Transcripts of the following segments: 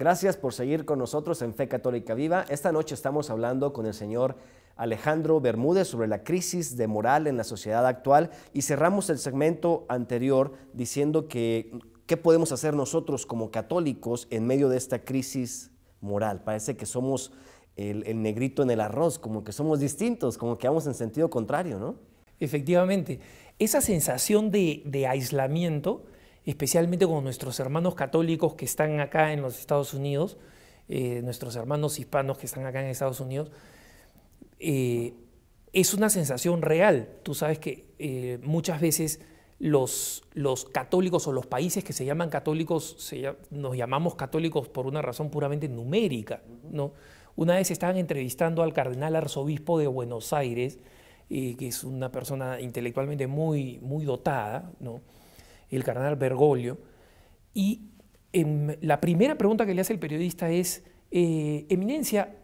Gracias por seguir con nosotros en Fe Católica Viva. Esta noche estamos hablando con el señor Alejandro Bermúdez sobre la crisis de moral en la sociedad actual y cerramos el segmento anterior diciendo que ¿qué podemos hacer nosotros como católicos en medio de esta crisis moral? Parece que somos el negrito en el arroz, como que somos distintos, como que vamos en sentido contrario, ¿no? Efectivamente, esa sensación de aislamiento, especialmente con nuestros hermanos católicos que están acá en los Estados Unidos, nuestros hermanos hispanos que están acá en Estados Unidos, es una sensación real. Tú sabes que muchas veces los católicos o los países que se llaman católicos, nos llamamos católicos por una razón puramente numérica, ¿no? Una vez estaban entrevistando al cardenal arzobispo de Buenos Aires, que es una persona intelectualmente muy dotada, ¿no? El cardenal Bergoglio, y la primera pregunta que le hace el periodista es, Eminencia,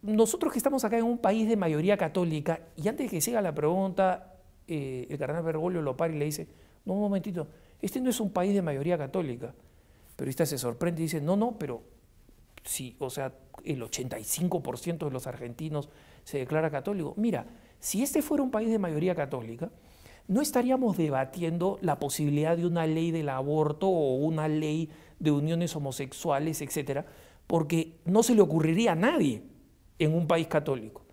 nosotros que estamos acá en un país de mayoría católica, y antes de que siga la pregunta, el cardenal Bergoglio lo para y le dice, no, un momentito, este no es un país de mayoría católica. El periodista se sorprende y dice, no, pero sí, o sea, el 85% de los argentinos se declara católico. Mira, si este fuera un país de mayoría católica, no estaríamos debatiendo la posibilidad de una ley del aborto o una ley de uniones homosexuales, etcétera, porque no se le ocurriría a nadie en un país católico.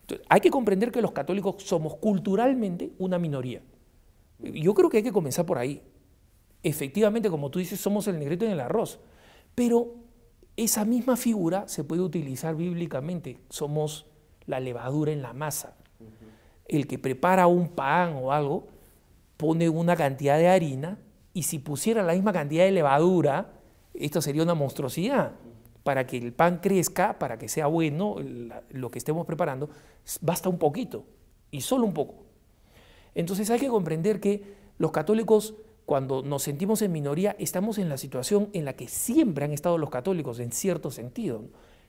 Entonces, hay que comprender que los católicos somos culturalmente una minoría. Yo creo que hay que comenzar por ahí. Efectivamente, como tú dices, somos el negrito en el arroz, pero esa misma figura se puede utilizar bíblicamente. Somos la levadura en la masa. El que prepara un pan o algo pone una cantidad de harina y si pusiera la misma cantidad de levadura, esto sería una monstruosidad. Para que el pan crezca, para que sea bueno lo que estemos preparando, basta un poquito y solo un poco. Entonces hay que comprender que los católicos, cuando nos sentimos en minoría, estamos en la situación en la que siempre han estado los católicos en cierto sentido.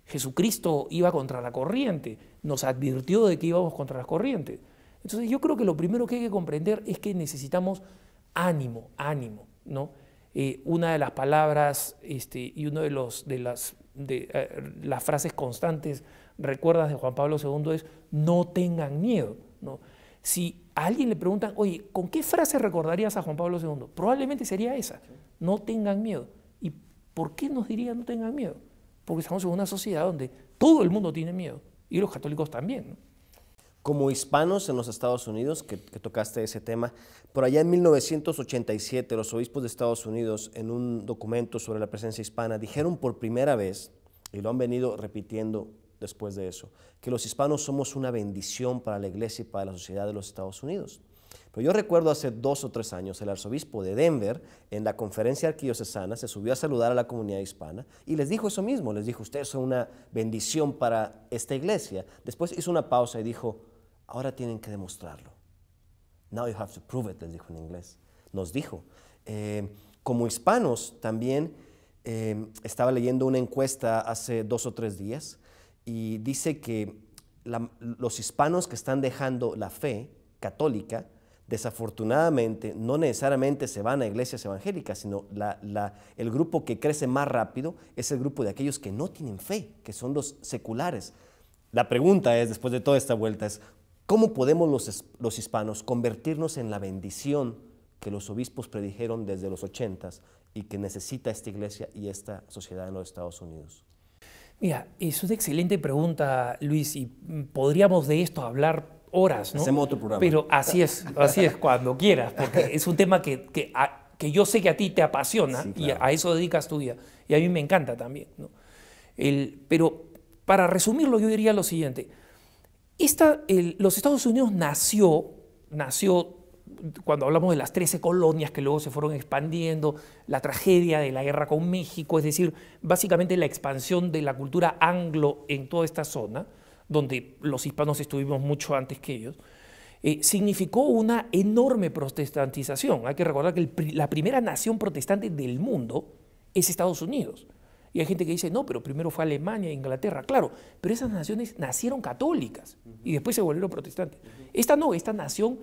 Jesucristo iba contra la corriente, nos advirtió de que íbamos contra las corrientes. Entonces yo creo que lo primero que hay que comprender es que necesitamos ánimo, ¿no? Una de las palabras y una de las frases constantes, recuerdas, de Juan Pablo II es no tengan miedo, ¿no? Si a alguien le preguntan, oye, ¿con qué frase recordarías a Juan Pablo II? Probablemente sería esa, no tengan miedo. ¿Y por qué nos diría no tengan miedo? Porque estamos en una sociedad donde todo el mundo tiene miedo, y los católicos también, ¿no? Como hispanos en los Estados Unidos, que tocaste ese tema, por allá en 1987 los obispos de Estados Unidos en un documento sobre la presencia hispana dijeron por primera vez, y lo han venido repitiendo después de eso, que los hispanos somos una bendición para la iglesia y para la sociedad de los Estados Unidos. Pero yo recuerdo hace 2 o 3 años el arzobispo de Denver en la conferencia arquidiocesana se subió a saludar a la comunidad hispana y les dijo eso mismo, les dijo, ustedes son una bendición para esta iglesia. Después hizo una pausa y dijo, ahora tienen que demostrarlo. Now you have to prove it, les dijo en inglés. Nos dijo. Como hispanos también estaba leyendo una encuesta hace 2 o 3 días y dice que los hispanos que están dejando la fe católica, desafortunadamente, no necesariamente se van a iglesias evangélicas, sino el grupo que crece más rápido es el grupo de aquellos que no tienen fe, que son los seculares. La pregunta es, después de toda esta vuelta, es ¿cómo podemos los hispanos convertirnos en la bendición que los obispos predijeron desde los 80s y que necesita esta iglesia y esta sociedad en los Estados Unidos? Mira, es una excelente pregunta, Luis, y podríamos de esto hablar horas, ¿no? Hacemos otro programa. Pero así es, cuando quieras, porque es un tema que yo sé que a ti te apasiona, sí, claro, y a eso dedicas tu vida, y a mí me encanta también, ¿no? Pero para resumirlo, yo diría lo siguiente. Los Estados Unidos nació cuando hablamos de las 13 colonias que luego se fueron expandiendo, la tragedia de la guerra con México, es decir, básicamente la expansión de la cultura anglo en toda esta zona, donde los hispanos estuvimos mucho antes que ellos, significó una enorme protestantización. Hay que recordar que la primera nación protestante del mundo es Estados Unidos. Y hay gente que dice, no, pero primero fue Alemania e Inglaterra. Claro, pero esas naciones nacieron católicas y después se volvieron protestantes. Esta nación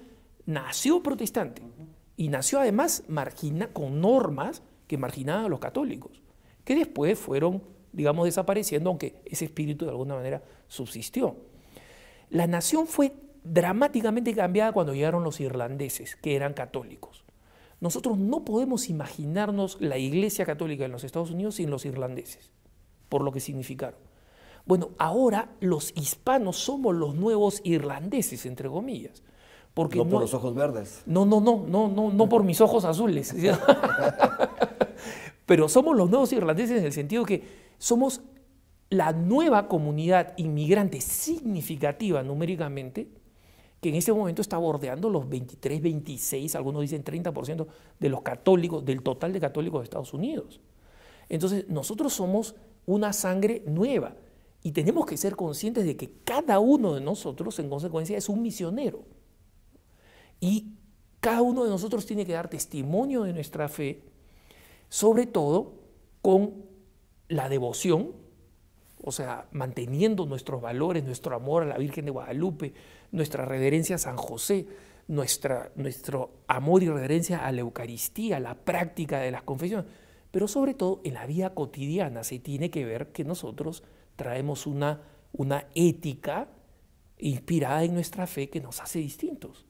nació protestante y nació además con normas que marginaban a los católicos. que después fueron, digamos, desapareciendo, aunque ese espíritu de alguna manera subsistió. La nación fue dramáticamente cambiada cuando llegaron los irlandeses, que eran católicos. Nosotros no podemos imaginarnos la Iglesia Católica en los Estados Unidos sin los irlandeses, por lo que significaron. Bueno, ahora los hispanos somos los nuevos irlandeses, entre comillas. Porque no por los ojos verdes. No por mis ojos azules. Pero somos los nuevos irlandeses en el sentido que somos la nueva comunidad inmigrante significativa numéricamente, que en este momento está bordeando los 23, 26, algunos dicen 30% de los católicos, del total de católicos de Estados Unidos. Entonces, nosotros somos una sangre nueva y tenemos que ser conscientes de que cada uno de nosotros, en consecuencia, es un misionero. Y cada uno de nosotros tiene que dar testimonio de nuestra fe, sobre todo con la devoción, o sea, manteniendo nuestros valores, nuestro amor a la Virgen de Guadalupe, nuestra reverencia a San José, nuestro amor y reverencia a la Eucaristía, la práctica de las confesiones, pero sobre todo en la vida cotidiana se tiene que ver que nosotros traemos una ética inspirada en nuestra fe que nos hace distintos.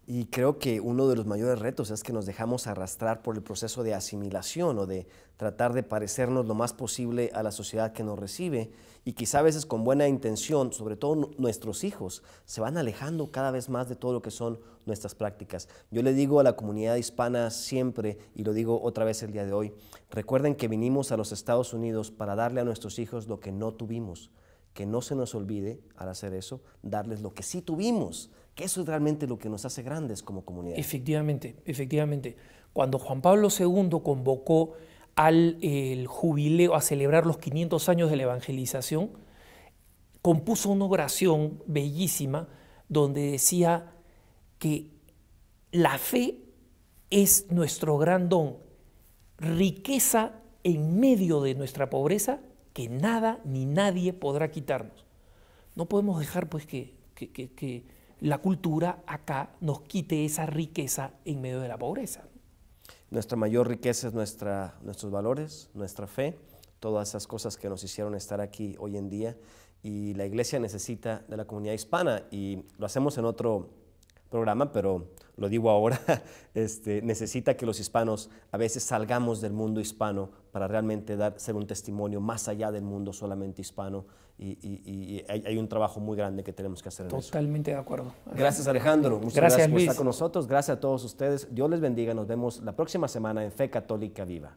Y creo que uno de los mayores retos es que nos dejamos arrastrar por el proceso de asimilación o de tratar de parecernos lo más posible a la sociedad que nos recibe y quizá a veces con buena intención, sobre todo nuestros hijos, se van alejando cada vez más de todo lo que son nuestras prácticas. Yo le digo a la comunidad hispana siempre, y lo digo otra vez el día de hoy, recuerden que vinimos a los Estados Unidos para darle a nuestros hijos lo que no tuvimos, que no se nos olvide al hacer eso, darles lo que sí tuvimos, que eso es realmente lo que nos hace grandes como comunidad. Efectivamente, efectivamente. Cuando Juan Pablo II convocó al jubileo a celebrar los 500 años de la evangelización, compuso una oración bellísima donde decía que la fe es nuestro gran don, riqueza en medio de nuestra pobreza que nada ni nadie podrá quitarnos. No podemos dejar pues que la cultura acá nos quite esa riqueza en medio de la pobreza. Nuestra mayor riqueza es nuestros valores, nuestra fe, todas esas cosas que nos hicieron estar aquí hoy en día, y la iglesia necesita de la comunidad hispana, y lo hacemos en otro programa, pero lo digo ahora, necesita que los hispanos a veces salgamos del mundo hispano para realmente ser un testimonio más allá del mundo solamente hispano, y hay un trabajo muy grande que tenemos que hacer en eso. Totalmente de acuerdo. Gracias, Alejandro. Muchas gracias por Luis. estar con nosotros. Gracias a todos ustedes. Dios les bendiga. Nos vemos la próxima semana en Fe Católica Viva.